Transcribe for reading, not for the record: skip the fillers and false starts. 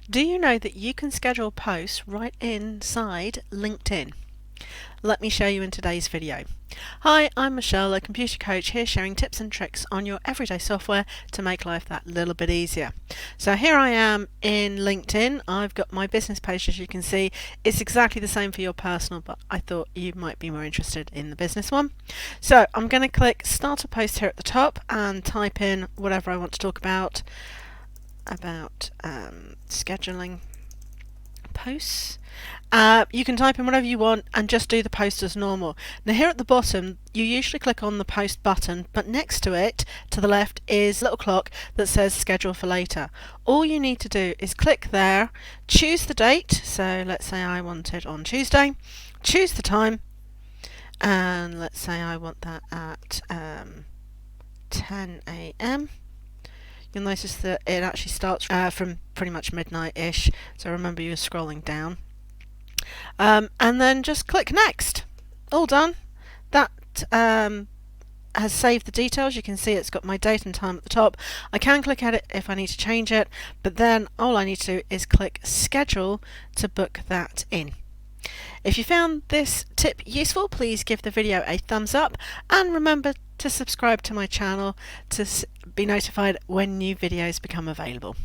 Do you know that you can schedule posts right inside LinkedIn? Let me show you in today's video. Hi, I'm Michelle, a computer coach here sharing tips and tricks on your everyday software to make life that little bit easier. So here I am in LinkedIn. I've got my business page, as you can see. It's exactly the same for your personal, but I thought you might be more interested in the business one. So I'm going to click start a post here at the top and type in whatever I want to talk about scheduling posts. You can type in whatever you want and just do the post as normal. Now here at the bottom you usually click on the post button, but next to it to the left is a little clock that says schedule for later. All you need to do is click there, choose the date, so let's say I want it on Tuesday, choose the time, and let's say I want that at 10 a.m. You'll notice that it actually starts from pretty much midnight-ish, so remember you're scrolling down. And then just click next. All done. That has saved the details. You can see it's got my date and time at the top. I can click at it if I need to change it, but then all I need to do is click schedule to book that in. If you found this tip useful, please give the video a thumbs up and remember to subscribe to my channel to be notified when new videos become available.